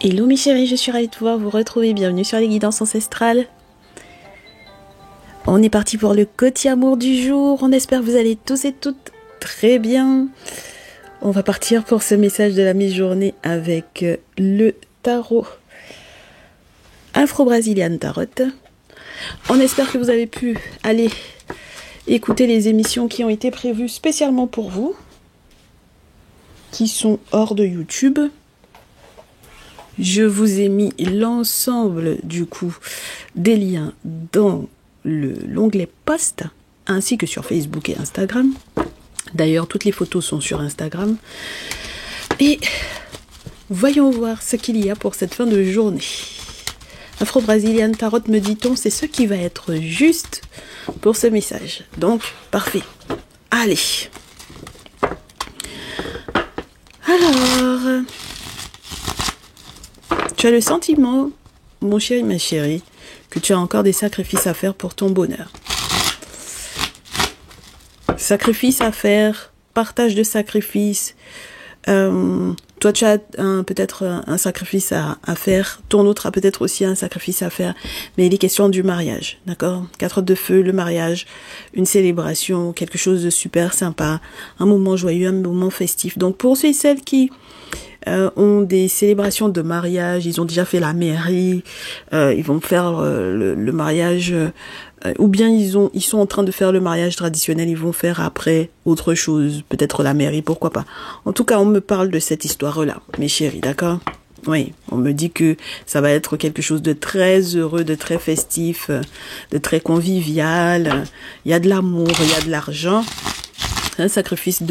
Hello mes chéris, je suis ravie de pouvoir vous retrouver. Bienvenue sur les guidances ancestrales. On est parti pour le côté amour du jour. On espère que vous allez tous et toutes très bien. On va partir pour ce message de la mi-journée avec le tarot Afro-Brazilian Tarot. On espère que vous avez pu aller écouter les émissions qui ont été prévues spécialement pour vous, qui sont hors de YouTube. Je vous ai mis l'ensemble du coup des liens dans l'onglet post ainsi que sur Facebook et Instagram. D'ailleurs, toutes les photos sont sur Instagram. Et voyons voir ce qu'il y a pour cette fin de journée. Afro-Brazilian Tarot, me dit-on, c'est ce qui va être juste pour ce message. Donc, parfait. Allez. Alors, tu as le sentiment, mon chéri, ma chérie, que tu as encore des sacrifices à faire pour ton bonheur. Sacrifices à faire, partage de sacrifices. Toi, tu as peut-être un sacrifice à faire. Ton autre a peut-être aussi un sacrifice à faire. Mais il est question du mariage, d'accord? 4 de feu, le mariage, une célébration, quelque chose de super sympa, un moment joyeux, un moment festif. Donc, pour ceux et celles qui ont des célébrations de mariage, ils ont déjà fait la mairie, ils vont faire le mariage, ou bien ils sont en train de faire le mariage traditionnel, ils vont faire après autre chose, peut-être la mairie, pourquoi pas. En tout cas, on me parle de cette histoire-là, mes chéris, d'accord? Oui, on me dit que ça va être quelque chose de très heureux, de très festif, de très convivial. Il y a de l'amour, il y a de l'argent. Un sacrifice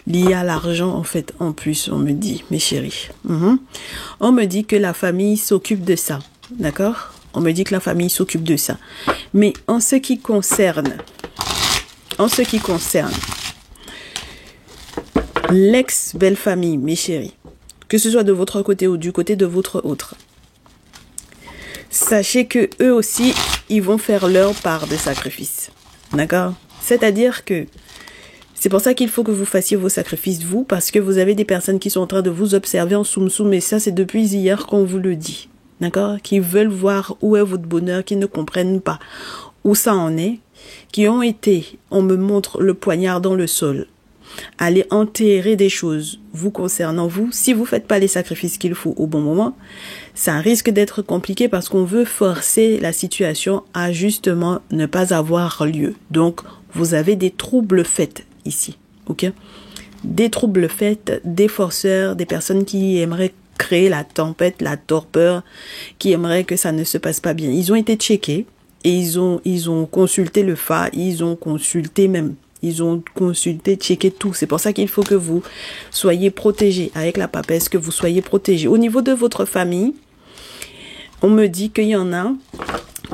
lié à l'argent, en fait, en plus, on me dit, mes chéris. On me dit que la famille s'occupe de ça, d'accord? On me dit que la famille s'occupe de ça. Mais en ce qui concerne l'ex-belle-famille, mes chéris, que ce soit de votre côté ou du côté de votre autre, sachez que eux aussi, ils vont faire leur part de sacrifice, d'accord? C'est-à-dire que c'est pour ça qu'il faut que vous fassiez vos sacrifices, vous, parce que vous avez des personnes qui sont en train de vous observer en soum-soum, et ça, c'est depuis hier qu'on vous le dit, d'accord? Qui veulent voir où est votre bonheur, qui ne comprennent pas où ça en est, qui ont été, on me montre le poignard dans le sol, aller enterrer des choses vous concernant vous. Si vous faites pas les sacrifices qu'il faut au bon moment, ça risque d'être compliqué parce qu'on veut forcer la situation à justement ne pas avoir lieu. Donc, vous avez des troubles faits ici, ok? Des troubles faits, des forceurs, des personnes qui aimeraient créer la tempête, la torpeur, qui aimeraient que ça ne se passe pas bien. Ils ont été checkés et ils ont consulté le FA, ils ont consulté, checké tout. C'est pour ça qu'il faut que vous soyez protégés avec la papesse, que vous soyez protégés. Au niveau de votre famille, on me dit qu'il y en a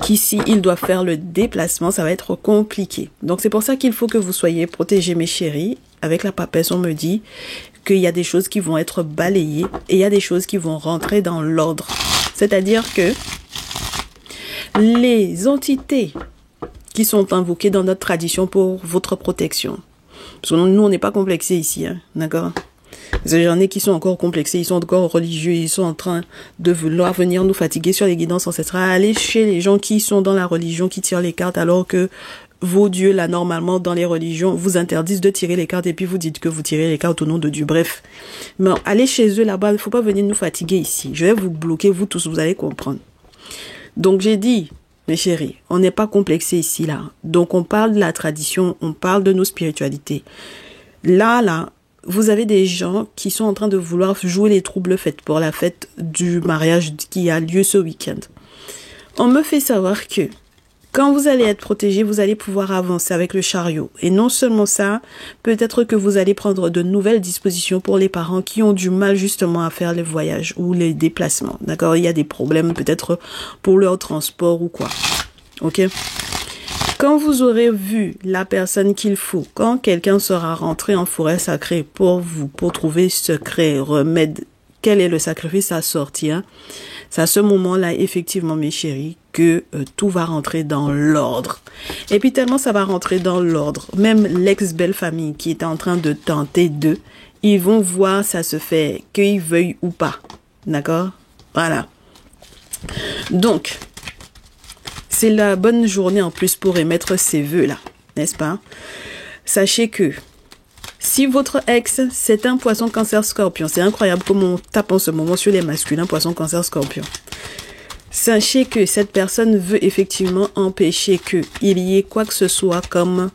qui, si ils doivent faire le déplacement, ça va être compliqué. Donc, c'est pour ça qu'il faut que vous soyez protégés, mes chéris. Avec la papesse, on me dit qu'il y a des choses qui vont être balayées et il y a des choses qui vont rentrer dans l'ordre. C'est-à-dire que les entités qui sont invoquées dans notre tradition pour votre protection, parce que nous, on n'est pas complexés ici, hein, d'accord? Parce que j'en ai qui sont encore complexés, ils sont encore religieux, ils sont en train de vouloir venir nous fatiguer sur les guidances ancestrales. Allez chez les gens qui sont dans la religion, qui tirent les cartes, alors que vos dieux, là, normalement, dans les religions, vous interdisent de tirer les cartes et puis vous dites que vous tirez les cartes au nom de Dieu. Bref. Mais allez chez eux là-bas, il ne faut pas venir nous fatiguer ici. Je vais vous bloquer, vous tous, vous allez comprendre. Donc, j'ai dit, mes chéris, on n'est pas complexés ici, là. Donc, on parle de la tradition, on parle de nos spiritualités. Là, vous avez des gens qui sont en train de vouloir jouer les troubles faits pour la fête du mariage qui a lieu ce week-end. On me fait savoir que quand vous allez être protégé, vous allez pouvoir avancer avec le chariot. Et non seulement ça, peut-être que vous allez prendre de nouvelles dispositions pour les parents qui ont du mal justement à faire les voyages ou les déplacements. D'accord? Il y a des problèmes peut-être pour leur transport ou quoi. Ok? Quand vous aurez vu la personne qu'il faut, quand quelqu'un sera rentré en forêt sacrée pour vous, pour trouver secret, remède, quel est le sacrifice à sortir, c'est à ce moment-là, effectivement, mes chéris, que tout va rentrer dans l'ordre. Et puis tellement ça va rentrer dans l'ordre, même l'ex-belle-famille qui était en train de tenter ils vont voir ça se fait, qu'ils veuillent ou pas. D'accord? Voilà. Donc, c'est la bonne journée en plus pour émettre ces vœux-là, n'est-ce pas? Sachez que si votre ex, c'est un poisson cancer scorpion, c'est incroyable comment on tape en ce moment sur les masculins poisson cancer scorpion. Sachez que cette personne veut effectivement empêcher qu'il y ait quoi que ce soit comme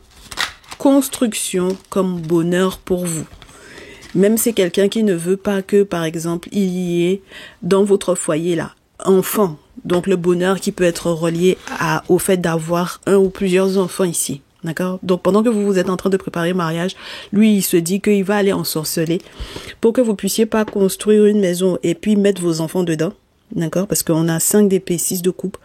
construction, comme bonheur pour vous. Même c'est quelqu'un qui ne veut pas que, par exemple, il y ait dans votre foyer là, enfant. Donc le bonheur qui peut être relié au fait d'avoir un ou plusieurs enfants ici. D'accord? Donc pendant que vous êtes en train de préparer le mariage, lui il se dit qu'il va aller ensorceler pour que vous puissiez pas construire une maison et puis mettre vos enfants dedans. D'accord? Parce qu'on a 5 d'épée, 6 de coupe.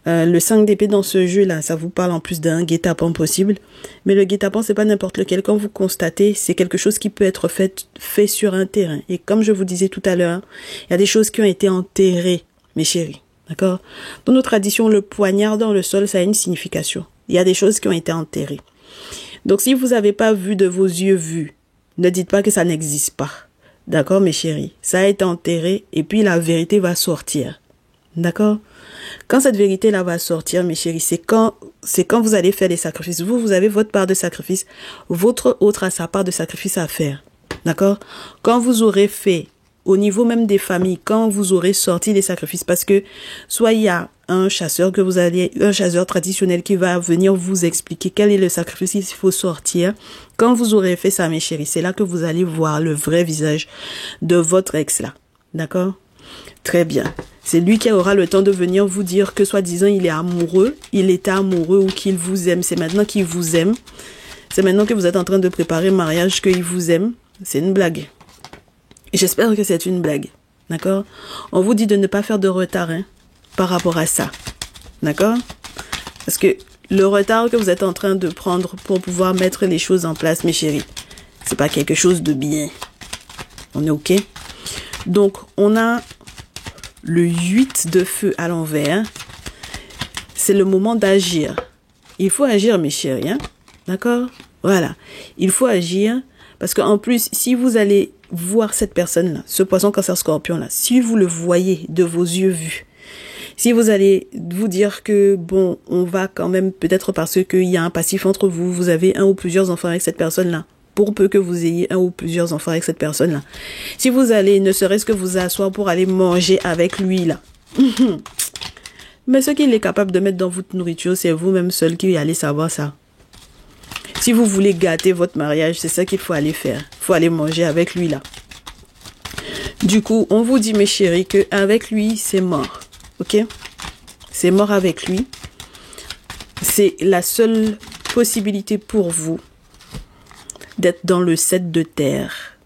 Le 5 d'épée dans ce jeu-là, ça vous parle en plus d'un guet-apens possible. Mais le guet-apens, c'est pas n'importe lequel. Quand vous constatez, c'est quelque chose qui peut être fait sur un terrain. Et comme je vous disais tout à l'heure, il y a des choses qui ont été enterrées, mes chéris. D'accord? Dans nos traditions, le poignard dans le sol, ça a une signification. Il y a des choses qui ont été enterrées. Donc, si vous n'avez pas vu de vos yeux vus, ne dites pas que ça n'existe pas. D'accord, mes chéris? Ça a été enterré et puis la vérité va sortir. D'accord? Quand cette vérité-là va sortir, mes chéris, c'est quand vous allez faire les sacrifices. Vous avez votre part de sacrifice. Votre autre a sa part de sacrifice à faire. D'accord? Quand vous aurez fait, au niveau même des familles, quand vous aurez sorti les sacrifices, parce que soit il y a un chasseur un chasseur traditionnel qui va venir vous expliquer quel est le sacrifice qu'il faut sortir. Quand vous aurez fait ça, mes chéris, c'est là que vous allez voir le vrai visage de votre ex là. D'accord? Très bien. C'est lui qui aura le temps de venir vous dire que soi-disant il est amoureux, il était amoureux ou qu'il vous aime. C'est maintenant qu'il vous aime. C'est maintenant que vous êtes en train de préparer le mariage qu'il vous aime. C'est une blague. Et j'espère que c'est une blague. D'accord? On vous dit de ne pas faire de retard par rapport à ça. D'accord? Parce que le retard que vous êtes en train de prendre pour pouvoir mettre les choses en place, mes chéris, c'est pas quelque chose de bien. On est OK? Donc, on a le 8 de feu à l'envers. C'est le moment d'agir. Il faut agir, mes chéris. D'accord? Voilà. Il faut agir parce qu'en plus, si vous allez voir cette personne-là, ce poisson cancer scorpion-là, si vous le voyez de vos yeux vus, si vous allez vous dire que, bon, on va quand même, peut-être parce qu'il y a un passif entre vous, vous avez un ou plusieurs enfants avec cette personne-là, pour peu que vous ayez un ou plusieurs enfants avec cette personne-là. Si vous allez, ne serait-ce que vous asseoir pour aller manger avec lui, là. Mais ce qu'il est capable de mettre dans votre nourriture, c'est vous-même seul qui allez savoir ça. Si vous voulez gâter votre mariage, c'est ça qu'il faut aller faire. Il faut aller manger avec lui, là. Du coup, on vous dit, mes chéris, que avec lui, c'est mort. OK? C'est mort avec lui. C'est la seule possibilité pour vous d'être dans le 7 de terre.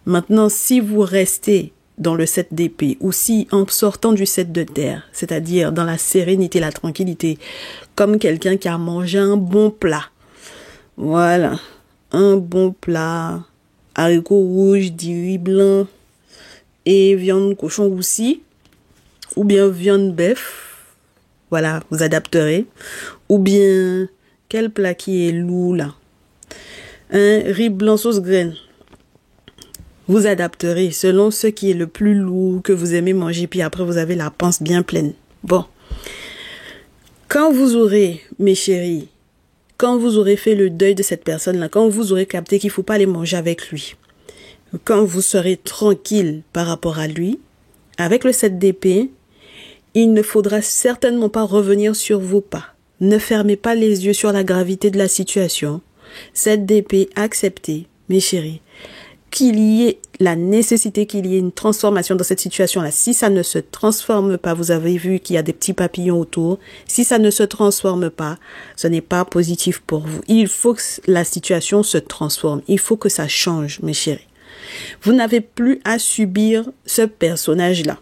Maintenant, si vous restez dans le 7 d'épée, ou si en sortant du 7 de terre, c'est-à-dire dans la sérénité, la tranquillité, comme quelqu'un qui a mangé un bon plat. Voilà. Un bon plat, haricots rouges, du riz blanc et viande cochon roussi, ou bien viande bœuf. Voilà, vous adapterez. Ou bien, quel plat qui est lourd là? Un riz blanc sauce graine. Vous adapterez selon ce qui est le plus lourd que vous aimez manger. Puis après, vous avez la panse bien pleine. Bon. Quand vous aurez, mes chéris, quand vous aurez fait le deuil de cette personne-là, quand vous aurez capté qu'il ne faut pas aller manger avec lui, quand vous serez tranquille par rapport à lui, avec le 7 d'épée, il ne faudra certainement pas revenir sur vos pas. Ne fermez pas les yeux sur la gravité de la situation. 7 d'épée, acceptez, mes chéris, qu'il y ait la nécessité qu'il y ait une transformation dans cette situation-là. Si ça ne se transforme pas, vous avez vu qu'il y a des petits papillons autour. Si ça ne se transforme pas, ce n'est pas positif pour vous. Il faut que la situation se transforme. Il faut que ça change, mes chéris. Vous n'avez plus à subir ce personnage-là.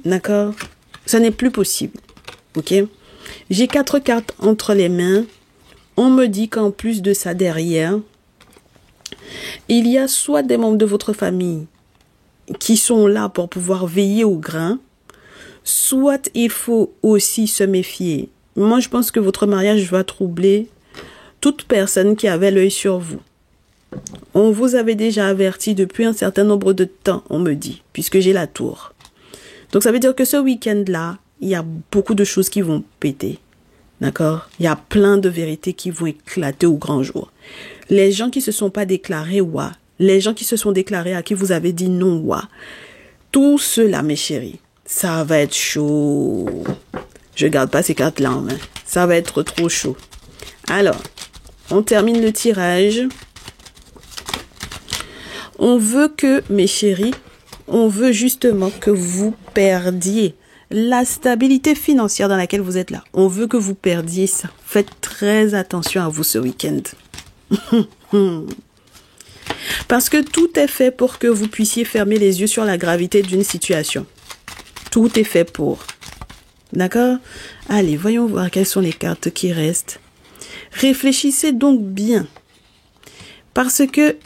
D'accord? Ce n'est plus possible. OK? J'ai 4 cartes entre les mains. On me dit qu'en plus de ça derrière, il y a soit des membres de votre famille qui sont là pour pouvoir veiller au grain, soit il faut aussi se méfier. Moi, je pense que votre mariage va troubler toute personne qui avait l'œil sur vous. On vous avait déjà averti depuis un certain nombre de temps, on me dit, puisque j'ai la tour. Donc ça veut dire que ce week-end-là, il y a beaucoup de choses qui vont péter. D'accord? Il y a plein de vérités qui vont éclater au grand jour. Les gens qui se sont pas déclarés, ouah. Les gens qui se sont déclarés à qui vous avez dit non, ouah. Tout cela, mes chéris, ça va être chaud. Je garde pas ces cartes-là en main. Ça va être trop chaud. Alors, on termine le tirage. On veut que, mes chéris, on veut justement que vous perdiez la stabilité financière dans laquelle vous êtes là. On veut que vous perdiez ça. Faites très attention à vous ce week-end. Parce que tout est fait pour que vous puissiez fermer les yeux sur la gravité d'une situation. Tout est fait pour. D'accord? Allez, voyons voir quelles sont les cartes qui restent. Réfléchissez donc bien. Parce que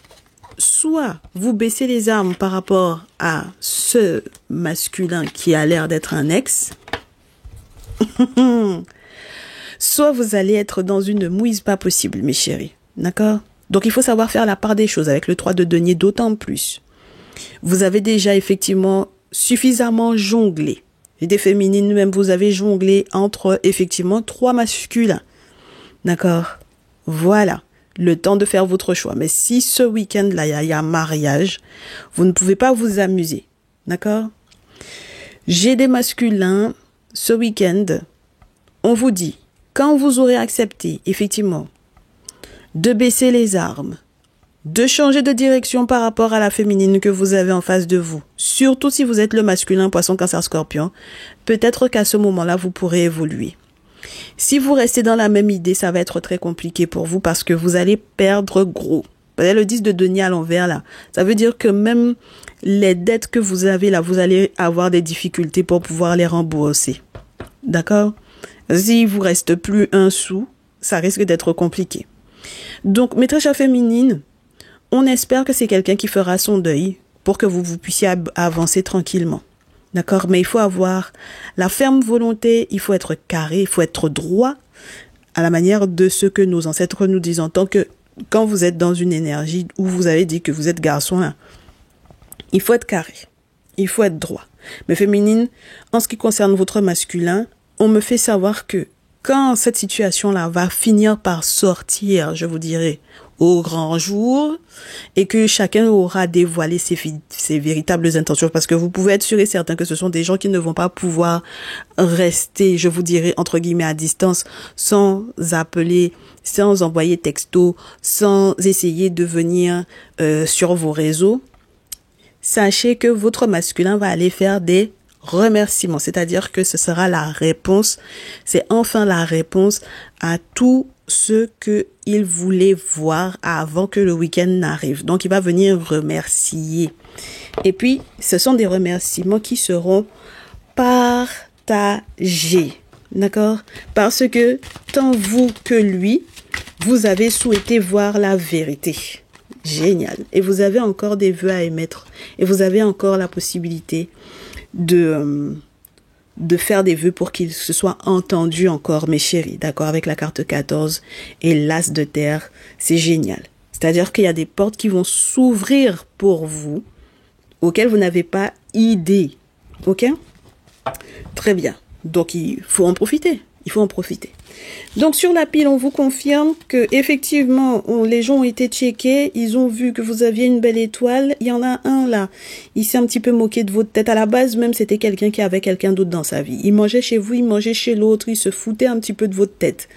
soit vous baissez les armes par rapport à ce masculin qui a l'air d'être un ex, soit vous allez être dans une mouise pas possible, mes chéris. D'accord? Donc, il faut savoir faire la part des choses avec le 3 de denier d'autant plus. Vous avez déjà effectivement suffisamment jonglé. Et des féminines, même vous avez jonglé entre effectivement 3 masculins. D'accord? Voilà. Le temps de faire votre choix. Mais si ce week-end-là, il y a mariage, vous ne pouvez pas vous amuser. D'accord? J'ai des masculins. Ce week-end, on vous dit, quand vous aurez accepté, effectivement, de baisser les armes, de changer de direction par rapport à la féminine que vous avez en face de vous, surtout si vous êtes le masculin, poisson, cancer, scorpion, peut-être qu'à ce moment-là, vous pourrez évoluer. Si vous restez dans la même idée, ça va être très compliqué pour vous parce que vous allez perdre gros. Vous avez le 10 de denier à l'envers là. Ça veut dire que même les dettes que vous avez là, vous allez avoir des difficultés pour pouvoir les rembourser. D'accord? S'il vous reste plus un sou, ça risque d'être compliqué. Donc, mes très chères féminines, on espère que c'est quelqu'un qui fera son deuil pour que vous puissiez avancer tranquillement. D'accord? Mais il faut avoir la ferme volonté, il faut être carré, il faut être droit à la manière de ce que nos ancêtres nous disent en tant que quand vous êtes dans une énergie où vous avez dit que vous êtes garçon là, il faut être carré, il faut être droit. Mais féminine, en ce qui concerne votre masculin, on me fait savoir que quand cette situation-là va finir par sortir, je vous dirais, au grand jour, et que chacun aura dévoilé ses véritables intentions, parce que vous pouvez être sûr et certain que ce sont des gens qui ne vont pas pouvoir rester, je vous dirais, entre guillemets, à distance, sans appeler, sans envoyer texto, sans essayer de venir sur vos réseaux. Sachez que votre masculin va aller faire des remerciements, c'est-à-dire que ce sera la réponse, c'est enfin la réponse à tout ce que il voulait voir avant que le week-end n'arrive. Donc, il va venir remercier. Et puis, ce sont des remerciements qui seront partagés. D'accord? Parce que tant vous que lui, vous avez souhaité voir la vérité. Génial. Et vous avez encore des vœux à émettre. Et vous avez encore la possibilité de faire des vœux pour qu'il se soit entendu encore, mes chéris, d'accord, avec la carte 14 et l'as de terre, c'est génial. C'est-à-dire qu'il y a des portes qui vont s'ouvrir pour vous, auxquelles vous n'avez pas idée, ok? Très bien, donc il faut en profiter, il faut en profiter. Donc sur la pile, on vous confirme que effectivement, les gens ont été checkés, ils ont vu que vous aviez une belle étoile. Il y en a un là, il s'est un petit peu moqué de votre tête. À la base, même c'était quelqu'un qui avait quelqu'un d'autre dans sa vie. Il mangeait chez vous, il mangeait chez l'autre, il se foutait un petit peu de votre tête.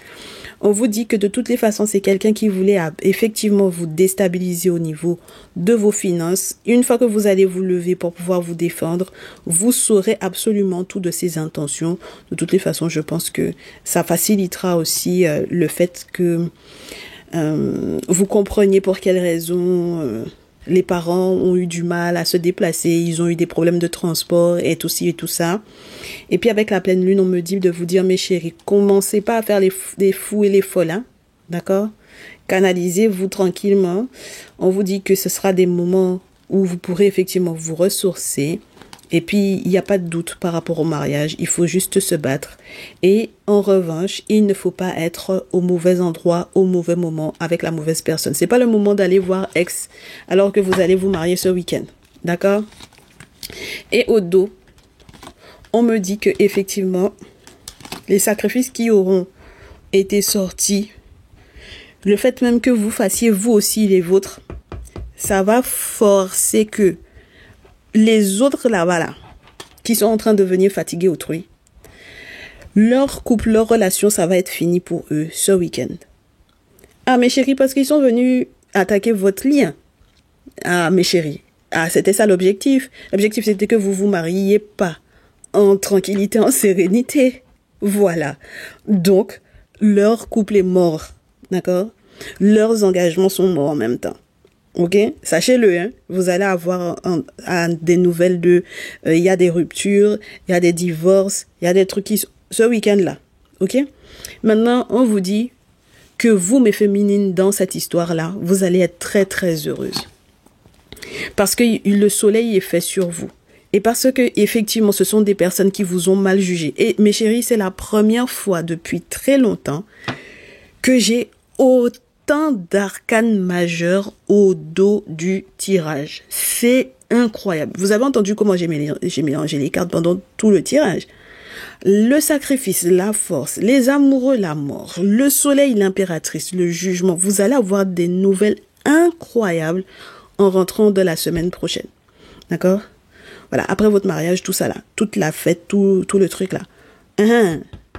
On vous dit que de toutes les façons, c'est quelqu'un qui voulait effectivement vous déstabiliser au niveau de vos finances. Une fois que vous allez vous lever pour pouvoir vous défendre, vous saurez absolument tout de ses intentions. De toutes les façons, je pense que ça facilitera aussi le fait que vous compreniez pour quelles raisons les parents ont eu du mal à se déplacer, ils ont eu des problèmes de transport et tout ci et tout ça. Et puis avec la pleine lune, on me dit de vous dire, mes chéris, commencez pas à faire les fous et les folles, hein, d'accord? Canalisez-vous tranquillement. On vous dit que ce sera des moments où vous pourrez effectivement vous ressourcer. Et puis, il n'y a pas de doute par rapport au mariage. Il faut juste se battre. Et en revanche, il ne faut pas être au mauvais endroit, au mauvais moment, avec la mauvaise personne. C'est pas le moment d'aller voir ex alors que vous allez vous marier ce week-end. D'accord? Et au dos, on me dit que effectivement, les sacrifices qui auront été sortis, le fait même que vous fassiez vous aussi les vôtres, ça va forcer que les autres là-bas, là, qui sont en train de venir fatiguer autrui, leur couple, leur relation, ça va être fini pour eux ce week-end. Ah, mes chéris, parce qu'ils sont venus attaquer votre lien. Ah, mes chéris. Ah, c'était ça l'objectif. L'objectif, c'était que vous vous mariez pas en tranquillité, en sérénité. Voilà. Donc, leur couple est mort. D'accord? Leurs engagements sont morts en même temps. Ok, sachez-le, hein, vous allez avoir des nouvelles de, il y a des ruptures, il y a des divorces, il y a des trucs qui ce week-end-là. Ok, maintenant on vous dit que vous, mes féminines, dans cette histoire-là, vous allez être très très heureuses parce que le soleil est fait sur vous et parce que effectivement, ce sont des personnes qui vous ont mal jugé. Et mes chéris, c'est la première fois depuis très longtemps que j'ai autant d'arcanes majeurs au dos du tirage. C'est incroyable. Vous avez entendu comment j'ai mélangé les cartes pendant tout le tirage. Le sacrifice, la force, les amoureux, la mort, le soleil, l'impératrice, le jugement. Vous allez avoir des nouvelles incroyables en rentrant de la semaine prochaine. D'accord? Voilà, après votre mariage, tout ça là, toute la fête, tout le truc là.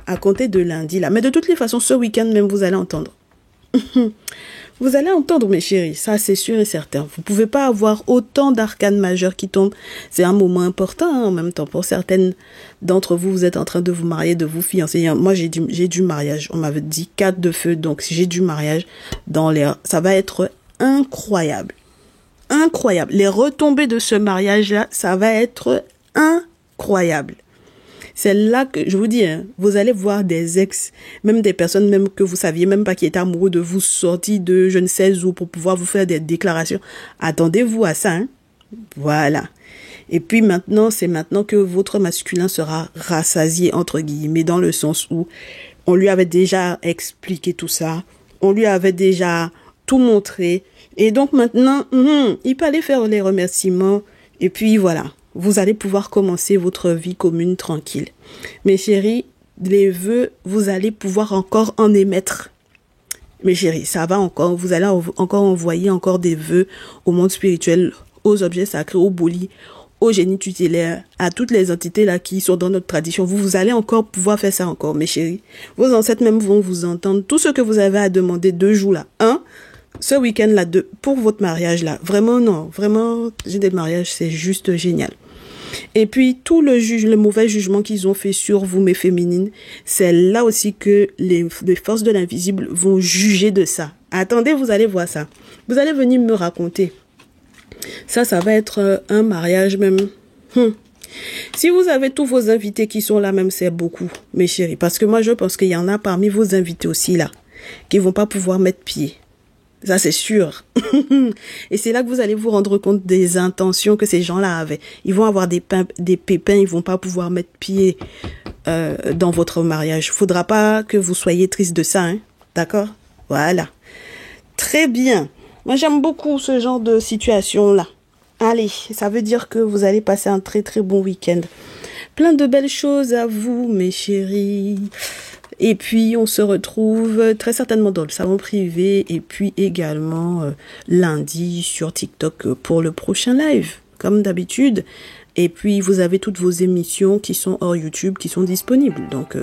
À compter de lundi là. Mais de toutes les façons, ce week-end même, vous allez entendre. Vous allez entendre, mes chéris, ça c'est sûr et certain. Vous pouvez pas avoir autant d'arcanes majeures qui tombent. C'est un moment important, hein, en même temps. Pour certaines d'entre vous, vous êtes en train de vous marier, de vous fiancer. Moi, j'ai du mariage. On m'avait dit 4 de feu, donc j'ai du mariage dans l'air. Ça va être incroyable. Incroyable. Les retombées de ce mariage-là, ça va être incroyable. C'est là que, je vous dis, hein, vous allez voir des ex, même des personnes même que vous saviez même pas qui étaient amoureux de vous, sortis de je ne sais où pour pouvoir vous faire des déclarations. Attendez-vous à ça, hein. Voilà. Et puis maintenant, c'est maintenant que votre masculin sera rassasié, entre guillemets, dans le sens où on lui avait déjà expliqué tout ça, on lui avait déjà tout montré, et donc maintenant, il peut aller faire les remerciements, et puis voilà. Vous allez pouvoir commencer votre vie commune tranquille. Mes chéris, les vœux, vous allez pouvoir encore en émettre. Mes chéris, ça va encore. Vous allez encore envoyer encore des vœux au monde spirituel, aux objets sacrés, aux bolis, aux génies tutélaires, à toutes les entités là qui sont dans notre tradition. Vous allez encore pouvoir faire ça encore, mes chéris. Vos ancêtres même vont vous entendre. Tout ce que vous avez à demander 2 jours là. Ce week-end là, pour votre mariage là. Vraiment, non. Vraiment, j'ai des mariages, c'est juste génial. Et puis, tout le mauvais jugement qu'ils ont fait sur vous, mes féminines, c'est là aussi que les forces de l'invisible vont juger de ça. Attendez, vous allez voir ça. Vous allez venir me raconter. Ça va être un mariage même. Si vous avez tous vos invités qui sont là même, c'est beaucoup, mes chéris. Parce que moi, je pense qu'il y en a parmi vos invités aussi là, qui vont pas pouvoir mettre pied. Ça, c'est sûr. Et c'est là que vous allez vous rendre compte des intentions que ces gens-là avaient. Ils vont avoir des pépins, ils vont pas pouvoir mettre pied dans votre mariage. Faudra pas que vous soyez triste de ça, hein. D'accord? Voilà. Très bien. Moi, j'aime beaucoup ce genre de situation-là. Allez, ça veut dire que vous allez passer un très très bon week-end. Plein de belles choses à vous, mes chéris. Et puis, on se retrouve très certainement dans le salon privé et puis également lundi sur TikTok pour le prochain live, comme d'habitude. Et puis, vous avez toutes vos émissions qui sont hors YouTube, qui sont disponibles. Donc,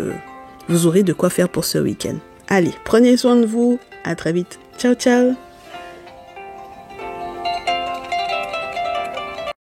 vous aurez de quoi faire pour ce week-end. Allez, prenez soin de vous. À très vite. Ciao, ciao.